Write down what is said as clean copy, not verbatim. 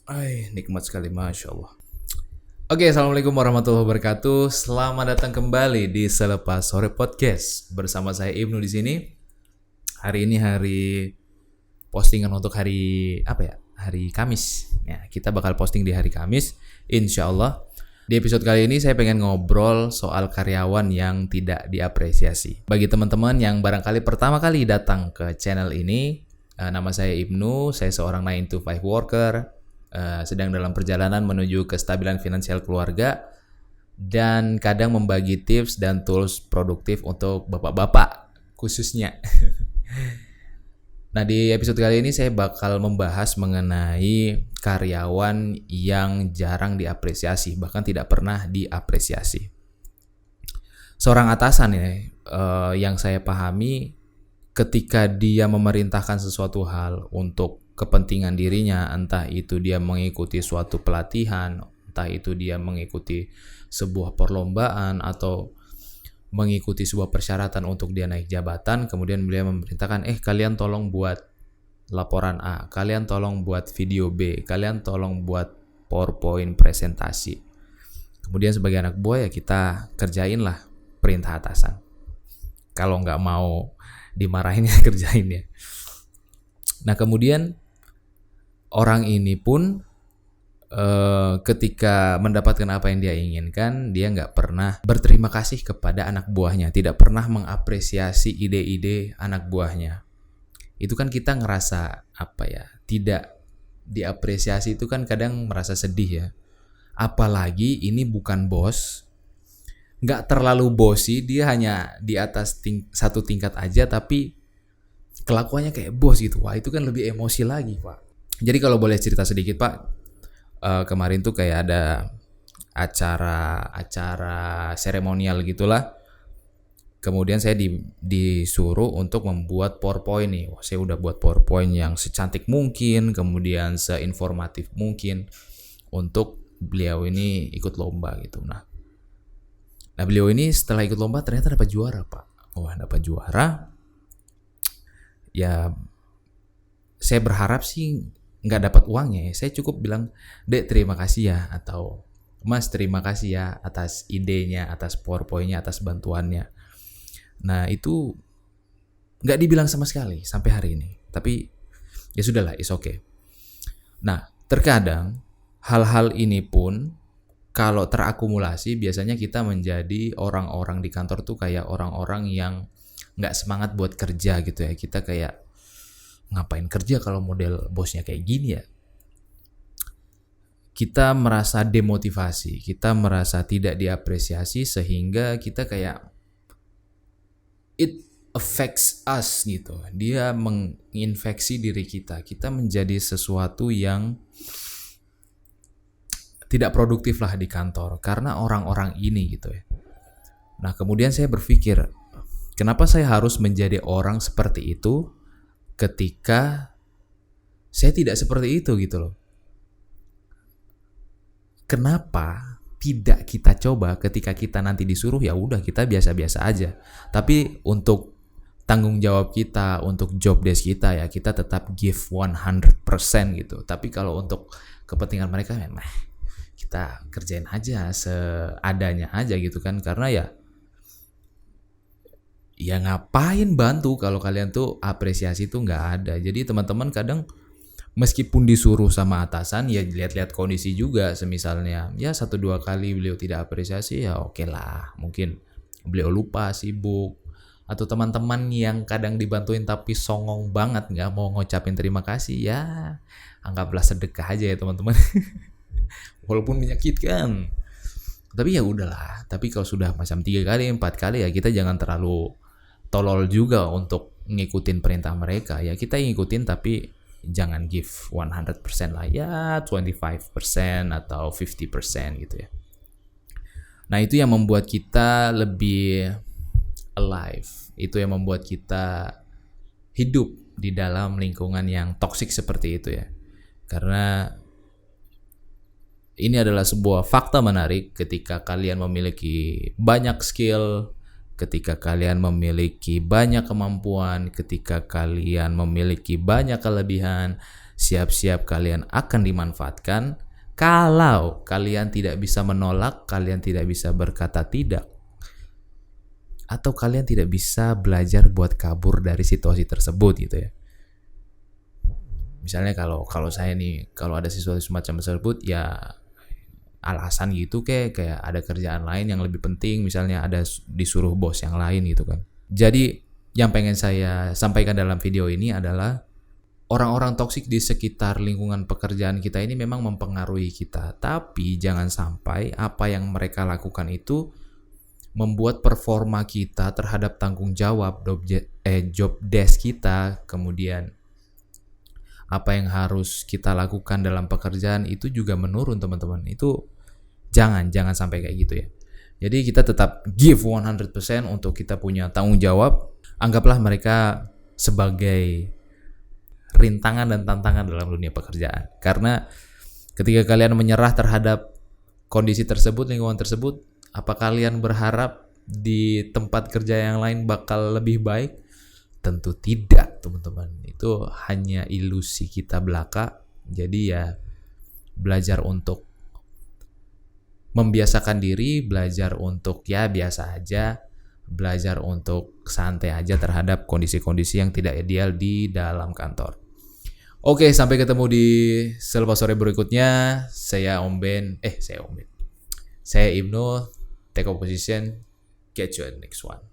Nikmat sekali, Masya Allah. Oke, Assalamualaikum warahmatullahi wabarakatuh. Selamat datang kembali di Selepas Sore Podcast. Bersama saya Ibnu di sini. Hari ini hari postingan untuk hari apa ya? Hari Kamis. Ya, kita bakal posting di hari Kamis, insya Allah. Di episode kali ini saya pengen ngobrol soal karyawan yang tidak diapresiasi. Bagi teman-teman yang barangkali pertama kali datang ke channel ini, nama saya Ibnu, saya seorang 9 to 5 worker, sedang dalam perjalanan menuju kestabilan finansial keluarga, dan kadang membagi tips dan tools produktif untuk bapak-bapak khususnya. Nah, di episode kali ini saya bakal membahas mengenai karyawan yang jarang diapresiasi, bahkan tidak pernah diapresiasi. Seorang atasan yang saya pahami, ketika dia memerintahkan sesuatu hal untuk kepentingan dirinya, entah itu dia mengikuti suatu pelatihan, entah itu dia mengikuti sebuah perlombaan atau mengikuti sebuah persyaratan untuk dia naik jabatan, kemudian beliau memerintahkan, kalian tolong buat laporan A, kalian tolong buat video B, kalian tolong buat PowerPoint presentasi. Kemudian sebagai anak buah ya kita kerjain lah perintah atasan. Kalau nggak mau dimarahin ya kerjain ya. Nah, kemudian orang ini pun ketika mendapatkan apa yang dia inginkan, dia nggak pernah berterima kasih kepada anak buahnya, tidak pernah mengapresiasi ide-ide anak buahnya. Itu kan kita ngerasa tidak diapresiasi, itu kan kadang merasa sedih ya. Apalagi ini bukan bos, nggak terlalu bossy, dia hanya di atas satu tingkat aja, tapi kelakuannya kayak bos gitu. Wah, itu kan lebih emosi lagi, Pak. Jadi kalau boleh cerita sedikit, Pak, kemarin tuh kayak ada acara seremonial gitulah. Kemudian saya disuruh untuk membuat PowerPoint nih. Wah, saya udah buat PowerPoint yang secantik mungkin, kemudian seinformatif mungkin untuk beliau ini ikut lomba gitu. Nah, beliau ini setelah ikut lomba ternyata dapat juara, Pak. Wah, dapat juara. Ya, saya berharap sih nggak dapat uangnya ya. Saya cukup bilang, Dek terima kasih ya, atau Mas terima kasih ya atas idenya, atas PowerPoint-nya, atas bantuannya. Nah, itu nggak dibilang sama sekali sampai hari ini. Tapi ya sudahlah, it's okay. Nah, terkadang hal-hal ini pun kalau terakumulasi biasanya kita menjadi orang-orang di kantor tuh kayak orang-orang yang nggak semangat buat kerja gitu ya. Kita kayak ngapain kerja kalau model bosnya kayak gini ya. Kita merasa demotivasi, kita merasa tidak diapresiasi, sehingga kita kayak it affects us gitu. Dia menginfeksi diri kita. Kita menjadi sesuatu yang tidak produktif lah di kantor karena orang-orang ini gitu ya. Nah, kemudian saya berpikir, kenapa saya harus menjadi orang seperti itu ketika saya tidak seperti itu gitu loh. Kenapa tidak kita coba ketika kita nanti disuruh, ya udah kita biasa-biasa aja. Tapi untuk tanggung jawab kita, untuk job desk kita ya kita tetap give 100% gitu. Tapi kalau untuk kepentingan mereka kita kerjain aja seadanya aja gitu kan. Karena ya ngapain bantu kalau kalian tuh apresiasi tuh nggak ada. Jadi teman-teman kadang meskipun disuruh sama atasan ya lihat-lihat kondisi juga. Semisalnya ya 1-2 kali beliau tidak apresiasi ya oke lah, mungkin beliau lupa, sibuk, atau teman-teman yang kadang dibantuin tapi songong banget nggak mau ngucapin terima kasih, ya anggaplah sedekah aja ya teman-teman. Walaupun menyakitkan, tapi ya udahlah. Tapi kalau sudah macam 3 kali 4 kali ya kita jangan terlalu tolol juga untuk ngikutin perintah mereka. Ya kita ngikutin tapi jangan give 100% lah, ya 25% atau 50% gitu ya. Nah, itu yang membuat kita lebih alive. Itu yang membuat kita hidup di dalam lingkungan yang toksik seperti itu ya. Karena ini adalah sebuah fakta menarik. Ketika kalian memiliki banyak skill, ketika kalian memiliki banyak kemampuan, ketika kalian memiliki banyak kelebihan, siap-siap kalian akan dimanfaatkan. Kalau kalian tidak bisa menolak, kalian tidak bisa berkata tidak, atau kalian tidak bisa belajar buat kabur dari situasi tersebut gitu ya. Misalnya kalau saya nih, kalau ada situasi semacam tersebut ya alasan gitu kayak ada kerjaan lain yang lebih penting, misalnya ada disuruh bos yang lain gitu kan. Jadi yang pengen saya sampaikan dalam video ini adalah orang-orang toksik di sekitar lingkungan pekerjaan kita ini memang mempengaruhi kita, tapi jangan sampai apa yang mereka lakukan itu membuat performa kita terhadap tanggung jawab job desk kita, kemudian apa yang harus kita lakukan dalam pekerjaan itu juga menurun, teman-teman. Itu jangan sampai kayak gitu ya. Jadi kita tetap give 100% untuk kita punya tanggung jawab. Anggaplah mereka sebagai rintangan dan tantangan dalam dunia pekerjaan. Karena ketika kalian menyerah terhadap kondisi tersebut, lingkungan tersebut, apa kalian berharap di tempat kerja yang lain bakal lebih baik? Tentu tidak, teman-teman. Itu hanya ilusi kita belaka. Jadi ya belajar untuk membiasakan diri, belajar untuk ya biasa aja, belajar untuk santai aja terhadap kondisi-kondisi yang tidak ideal di dalam kantor. Oke, sampai ketemu di Selepas Sore berikutnya. Saya Ibnu, take a position, catch you at the next one.